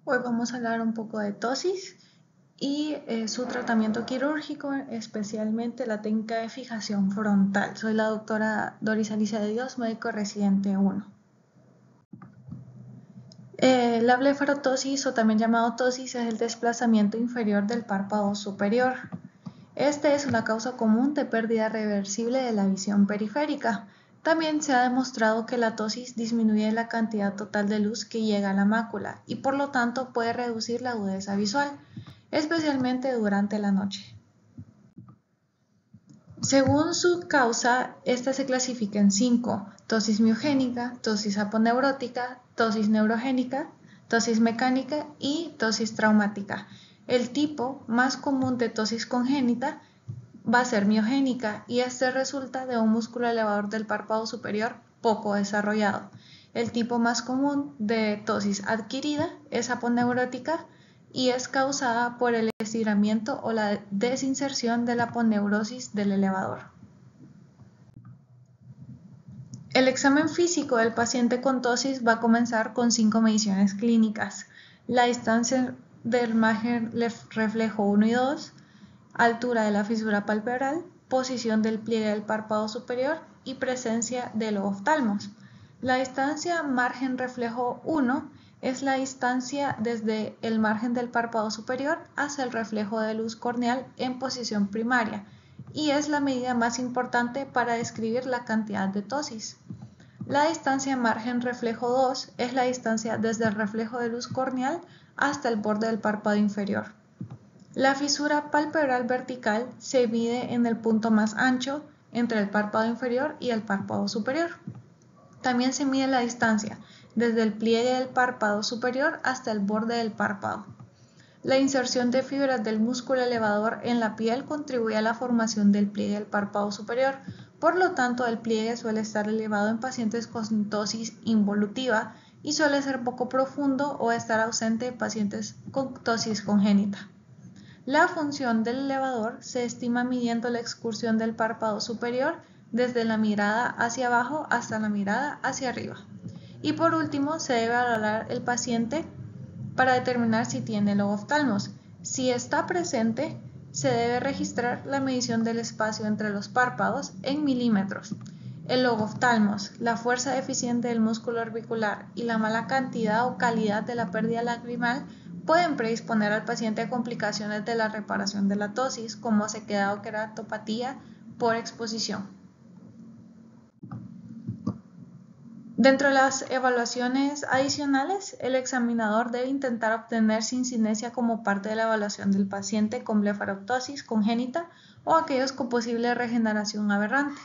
Hoy vamos a hablar un poco de tosis y su tratamiento quirúrgico, especialmente la técnica de fijación frontal. Soy la doctora Doris Alicia de Dios, médico residente 1. La blefarotosis, o también llamado tosis, es el desplazamiento inferior del párpado superior. Este es una causa común de pérdida reversible de la visión periférica. También se ha demostrado que la tosis disminuye la cantidad total de luz que llega a la mácula y por lo tanto puede reducir la agudeza visual, especialmente durante la noche. Según su causa, esta se clasifica en 5: tosis miogénica, tosis aponeurótica, tosis neurogénica, tosis mecánica y tosis traumática. El tipo más común de tosis congénita va a ser miogénica y este resulta de un músculo elevador del párpado superior poco desarrollado. El tipo más común de tosis adquirida es aponeurótica y es causada por el estiramiento o la desinserción de la aponeurosis del elevador. El examen físico del paciente con tosis va a comenzar con 5 mediciones clínicas: la distancia del margen reflejo 1 y 2, altura de la fisura palpebral, posición del pliegue del párpado superior y presencia de loboftalmos. La distancia margen reflejo 1 es la distancia desde el margen del párpado superior hacia el reflejo de luz corneal en posición primaria y es la medida más importante para describir la cantidad de tosis. La distancia margen reflejo 2 es la distancia desde el reflejo de luz corneal hasta el borde del párpado inferior. La fisura palpebral vertical se mide en el punto más ancho entre el párpado inferior y el párpado superior. También se mide la distancia desde el pliegue del párpado superior hasta el borde del párpado. La inserción de fibras del músculo elevador en la piel contribuye a la formación del pliegue del párpado superior. Por lo tanto, el pliegue suele estar elevado en pacientes con tosis involutiva y suele ser poco profundo o estar ausente en pacientes con tosis congénita. La función del elevador se estima midiendo la excursión del párpado superior desde la mirada hacia abajo hasta la mirada hacia arriba. Y por último, se debe evaluar el paciente para determinar si tiene loboftalmos. Si está presente, se debe registrar la medición del espacio entre los párpados en milímetros. El loboftalmos, la fuerza deficiente del músculo orbicular y la mala cantidad o calidad de la pérdida lagrimal pueden predisponer al paciente a complicaciones de la reparación de la tosis, como sequedad o queratopatía por exposición. Dentro de las evaluaciones adicionales, el examinador debe intentar obtener sincinesia como parte de la evaluación del paciente con blefaroptosis congénita o aquellos con posible regeneración aberrante.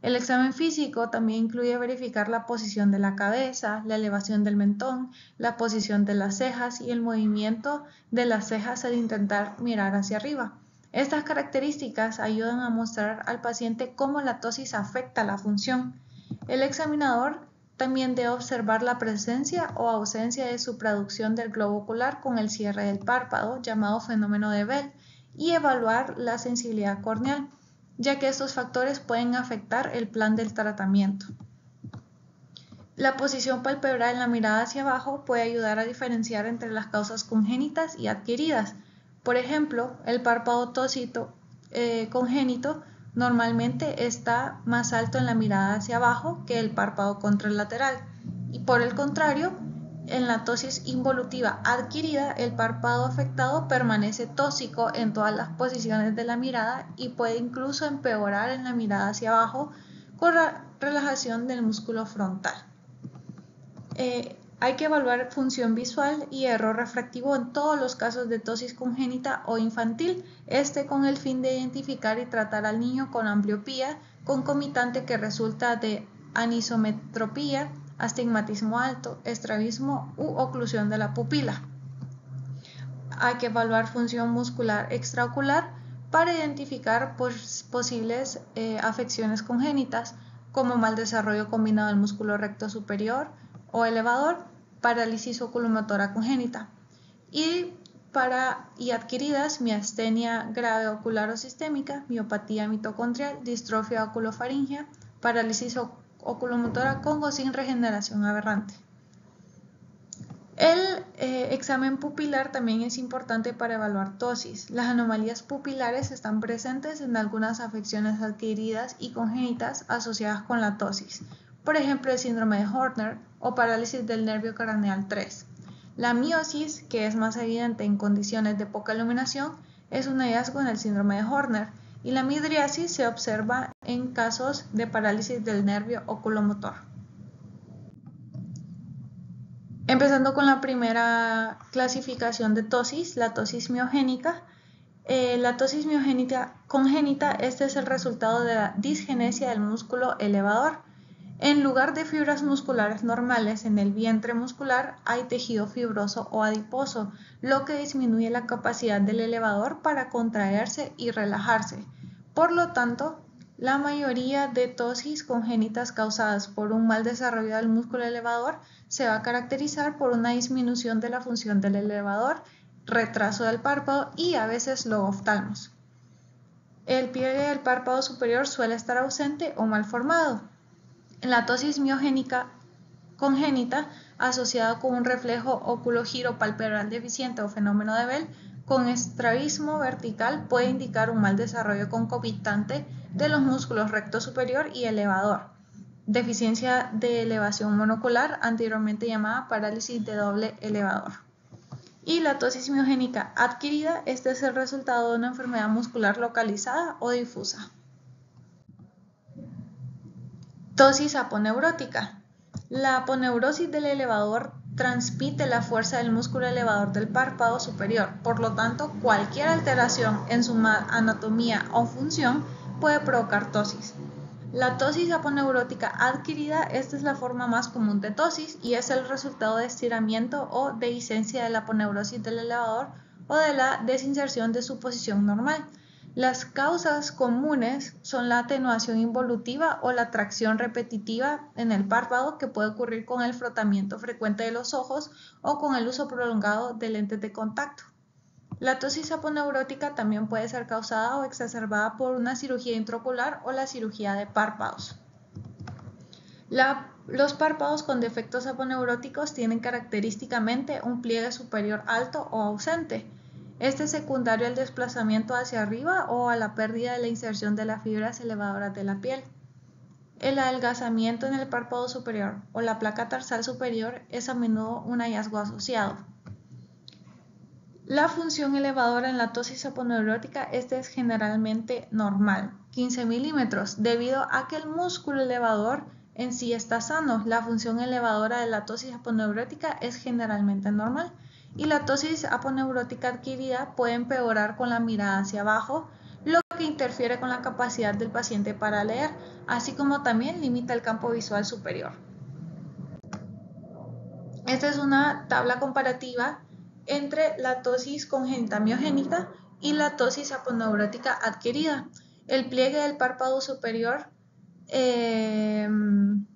El examen físico también incluye verificar la posición de la cabeza, la elevación del mentón, la posición de las cejas y el movimiento de las cejas al intentar mirar hacia arriba. Estas características ayudan a mostrar al paciente cómo la tosis afecta la función. El examinador también debe observar la presencia o ausencia de supraducción del globo ocular con el cierre del párpado, llamado fenómeno de Bell, y evaluar la sensibilidad corneal, ya que estos factores pueden afectar el plan del tratamiento. La posición palpebral en la mirada hacia abajo puede ayudar a diferenciar entre las causas congénitas y adquiridas. Por ejemplo, el párpado tósico congénito normalmente está más alto en la mirada hacia abajo que el párpado contralateral y por el contrario, en la tosis involutiva adquirida, el párpado afectado permanece tósico en todas las posiciones de la mirada y puede incluso empeorar en la mirada hacia abajo con la relajación del músculo frontal. Hay que evaluar función visual y error refractivo en todos los casos de tosis congénita o infantil, con el fin de identificar y tratar al niño con ambliopía concomitante que resulta de anisometropía, astigmatismo alto, estrabismo u oclusión de la pupila. Hay que evaluar función muscular extraocular para identificar posibles afecciones congénitas como mal desarrollo combinado del músculo recto superior o elevador, parálisis oculomotora congénita y adquiridas miastenia grave ocular o sistémica, miopatía mitocondrial, distrofia oculofaringea, parálisis oculomotora con o sin regeneración aberrante. El examen pupilar también es importante para evaluar tosis. Las anomalías pupilares están presentes en algunas afecciones adquiridas y congénitas asociadas con la tosis, por ejemplo el síndrome de Horner o parálisis del nervio craneal 3. La miosis, que es más evidente en condiciones de poca iluminación, es un hallazgo en el síndrome de Horner, y la midriasis se observa en casos de parálisis del nervio oculomotor. Empezando con la primera clasificación de tosis, la tosis miogénica. La tosis miogénica congénita, este es el resultado de la disgenesia del músculo elevador. En lugar de fibras musculares normales en el vientre muscular, hay tejido fibroso o adiposo, lo que disminuye la capacidad del elevador para contraerse y relajarse. Por lo tanto, la mayoría de tosis congénitas causadas por un mal desarrollo del músculo elevador se va a caracterizar por una disminución de la función del elevador, retraso del párpado y a veces loboftalmos. El pliegue del párpado superior suele estar ausente o mal formado. En la tosis miogénica congénita, asociada con un reflejo oculogiro palpebral deficiente o fenómeno de Bell, con estrabismo vertical, puede indicar un mal desarrollo concomitante de los músculos recto superior y elevador. Deficiencia de elevación monocular, anteriormente llamada parálisis de doble elevador. Y la tosis miogénica adquirida, este es el resultado de una enfermedad muscular localizada o difusa. Tosis aponeurótica. La aponeurosis del elevador transmite la fuerza del músculo elevador del párpado superior, por lo tanto, cualquier alteración en su anatomía o función puede provocar tosis. La tosis aponeurótica adquirida, esta es la forma más común de tosis y es el resultado de estiramiento o dehiscencia de la aponeurosis del elevador o de la desinserción de su posición normal. Las causas comunes son la atenuación involutiva o la tracción repetitiva en el párpado, que puede ocurrir con el frotamiento frecuente de los ojos o con el uso prolongado de lentes de contacto. La tosis aponeurótica también puede ser causada o exacerbada por una cirugía intraocular o la cirugía de párpados. Los párpados con defectos aponeuróticos tienen característicamente un pliegue superior alto o ausente. Este es secundario al desplazamiento hacia arriba o a la pérdida de la inserción de las fibras elevadoras de la piel. El adelgazamiento en el párpado superior o la placa tarsal superior es a menudo un hallazgo asociado. La función elevadora en la tosis aponeurótica es generalmente normal, 15 milímetros, debido a que el músculo elevador en sí está sano. La función elevadora de la tosis aponeurótica es generalmente normal. Y la tosis aponeurótica adquirida puede empeorar con la mirada hacia abajo, lo que interfiere con la capacidad del paciente para leer, así como también limita el campo visual superior. Esta es una tabla comparativa entre la tosis congénita miogénica y la tosis aponeurótica adquirida. El pliegue del párpado superior en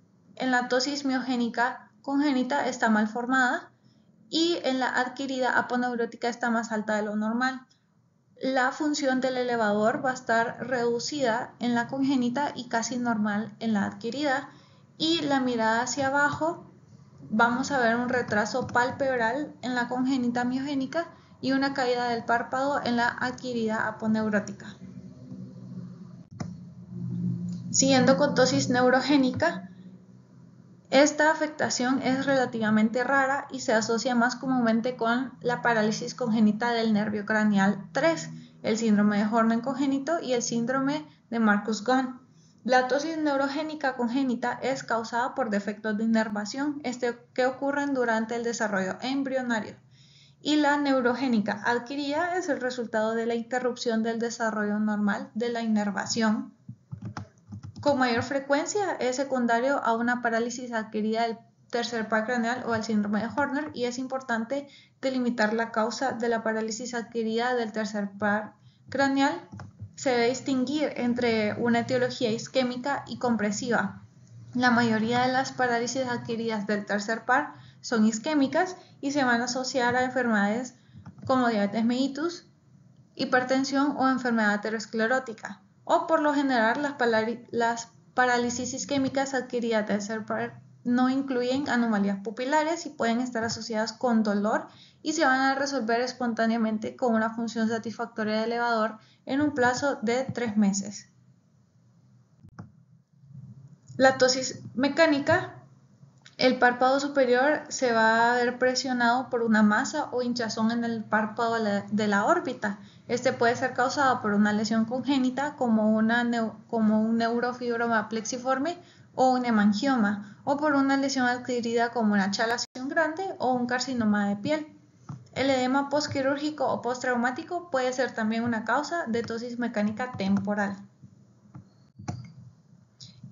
la tosis miogénica congénita está mal formada, y en la adquirida aponeurótica está más alta de lo normal. La función del elevador va a estar reducida en la congénita y casi normal en la adquirida, y la mirada hacia abajo vamos a ver un retraso palpebral en la congénita miogénica y una caída del párpado en la adquirida aponeurótica. Siguiendo con tosis neurogénica, esta afectación es relativamente rara y se asocia más comúnmente con la parálisis congénita del nervio craneal 3, el síndrome de Horner congénito y el síndrome de Marcus-Gunn. La tosis neurogénica congénita es causada por defectos de inervación que ocurren durante el desarrollo embrionario. Y la neurogénica adquirida es el resultado de la interrupción del desarrollo normal de la inervación. Con mayor frecuencia es secundario a una parálisis adquirida del tercer par craneal o al síndrome de Horner, y es importante delimitar la causa de la parálisis adquirida del tercer par craneal. Se debe distinguir entre una etiología isquémica y compresiva. La mayoría de las parálisis adquiridas del tercer par son isquémicas y se van a asociar a enfermedades como diabetes mellitus, hipertensión o enfermedad aterosclerótica. O por lo general las parálisis isquémicas adquiridas del tercer par no incluyen anomalías pupilares y pueden estar asociadas con dolor y se van a resolver espontáneamente con una función satisfactoria del elevador en un plazo de 3 meses. La tosis mecánica. El párpado superior se va a ver presionado por una masa o hinchazón en el párpado de la órbita. Este puede ser causado por una lesión congénita como un neurofibroma plexiforme o un hemangioma, o por una lesión adquirida como una chalación grande o un carcinoma de piel. El edema postquirúrgico o postraumático puede ser también una causa de tosis mecánica temporal.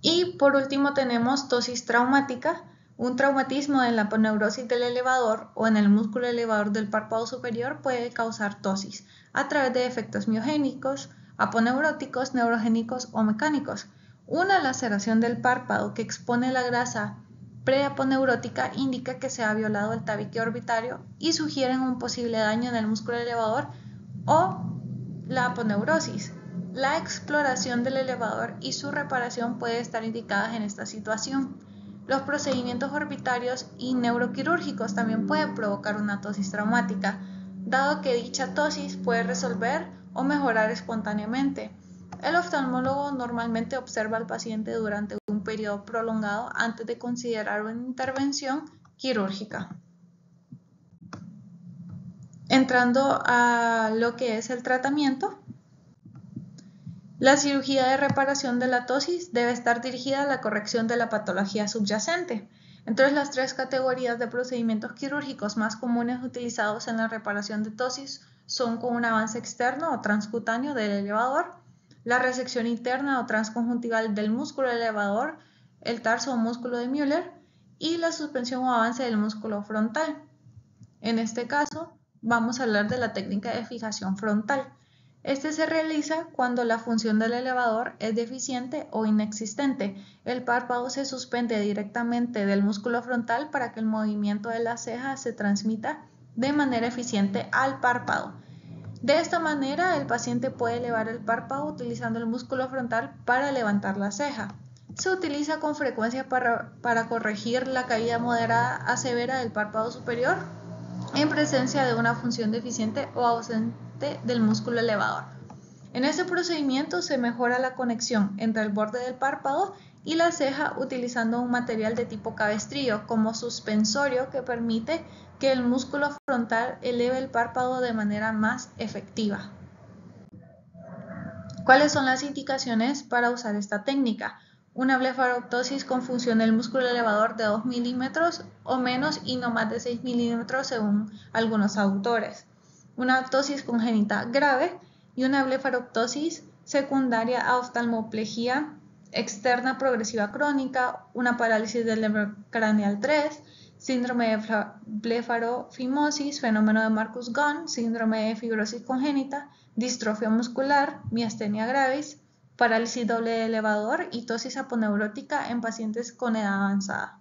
Y por último tenemos tosis traumática. Un traumatismo en la aponeurosis del elevador o en el músculo elevador del párpado superior puede causar tosis a través de efectos miogénicos, aponeuróticos, neurogénicos o mecánicos. Una laceración del párpado que expone la grasa preaponeurótica indica que se ha violado el tabique orbitario y sugieren un posible daño en el músculo elevador o la aponeurosis. La exploración del elevador y su reparación puede estar indicadas en esta situación. Los procedimientos orbitarios y neuroquirúrgicos también pueden provocar una tosis traumática, dado que dicha tosis puede resolver o mejorar espontáneamente. El oftalmólogo normalmente observa al paciente durante un periodo prolongado antes de considerar una intervención quirúrgica. Entrando a lo que es el tratamiento, la cirugía de reparación de la tosis debe estar dirigida a la corrección de la patología subyacente. Entonces, las 3 categorías de procedimientos quirúrgicos más comunes utilizados en la reparación de tosis son con un avance externo o transcutáneo del elevador, la resección interna o transconjuntival del músculo elevador, el tarso o músculo de Müller, y la suspensión o avance del músculo frontal. En este caso, vamos a hablar de la técnica de fijación frontal. Este se realiza cuando la función del elevador es deficiente o inexistente. El párpado se suspende directamente del músculo frontal para que el movimiento de la ceja se transmita de manera eficiente al párpado. De esta manera, el paciente puede elevar el párpado utilizando el músculo frontal para levantar la ceja. Se utiliza con frecuencia para corregir la caída moderada a severa del párpado superior en presencia de una función deficiente o ausente del músculo elevador. En este procedimiento se mejora la conexión entre el borde del párpado y la ceja utilizando un material de tipo cabestrillo como suspensorio que permite que el músculo frontal eleve el párpado de manera más efectiva. ¿Cuáles son las indicaciones para usar esta técnica? Una blefaroptosis con función del músculo elevador de 2 milímetros o menos y no más de 6 milímetros según algunos autores. Una ptosis congénita grave y una blefaroptosis secundaria a oftalmoplegia externa progresiva crónica, una parálisis del nervio craneal 3, síndrome de blefarofimosis, fenómeno de Marcus-Gunn, síndrome de fibrosis congénita, distrofia muscular, miastenia gravis, parálisis doble de elevador y tosis aponeurótica en pacientes con edad avanzada.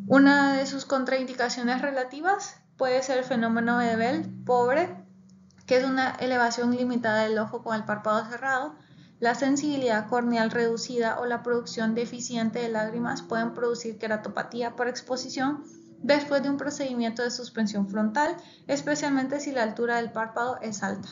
Una de sus contraindicaciones relativas puede ser el fenómeno de Bell pobre, que es una elevación limitada del ojo con el párpado cerrado. La sensibilidad corneal reducida o la producción deficiente de lágrimas pueden producir queratopatía por exposición después de un procedimiento de suspensión frontal, especialmente si la altura del párpado es alta.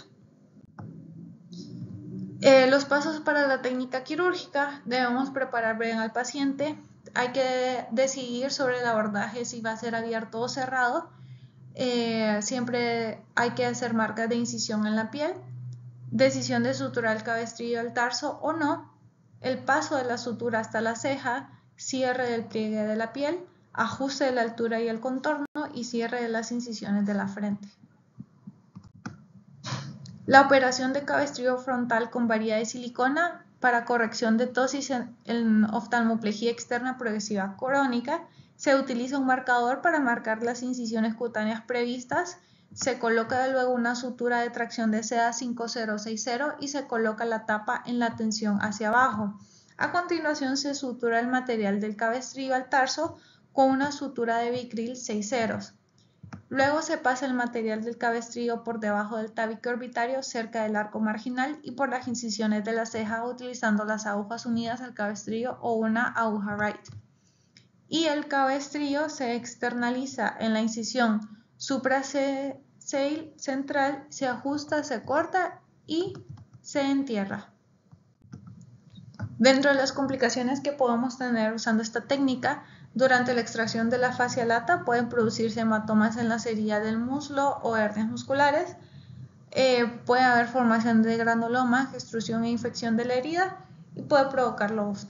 Los pasos para la técnica quirúrgica: debemos preparar bien al paciente, hay que decidir sobre el abordaje si va a ser abierto o cerrado, siempre hay que hacer marcas de incisión en la piel, decisión de suturar el cabestrillo del tarso o no, el paso de la sutura hasta la ceja, cierre del pliegue de la piel, ajuste de la altura y el contorno y cierre de las incisiones de la frente. La operación de cabestrillo frontal con varilla de silicona para corrección de tosis en oftalmoplegia externa progresiva crónica. Se utiliza un marcador para marcar las incisiones cutáneas previstas. Se coloca luego una sutura de tracción de seda 5060 y se coloca la tapa en la tensión hacia abajo. A continuación se sutura el material del cabestrillo al tarso con una sutura de Vicryl 6 ceros. Luego se pasa el material del cabestrillo por debajo del tabique orbitario cerca del arco marginal y por las incisiones de la ceja utilizando las agujas unidas al cabestrillo o una aguja Wright. Y el cabestrillo se externaliza en la incisión supracoclear central, se ajusta, se corta y se entierra. Dentro de las complicaciones que podemos tener usando esta técnica, durante la extracción de la fascia lata pueden producirse hematomas en la cerilla del muslo o hernias musculares, puede haber formación de granuloma, extrusión e infección de la herida y puede provocar lobos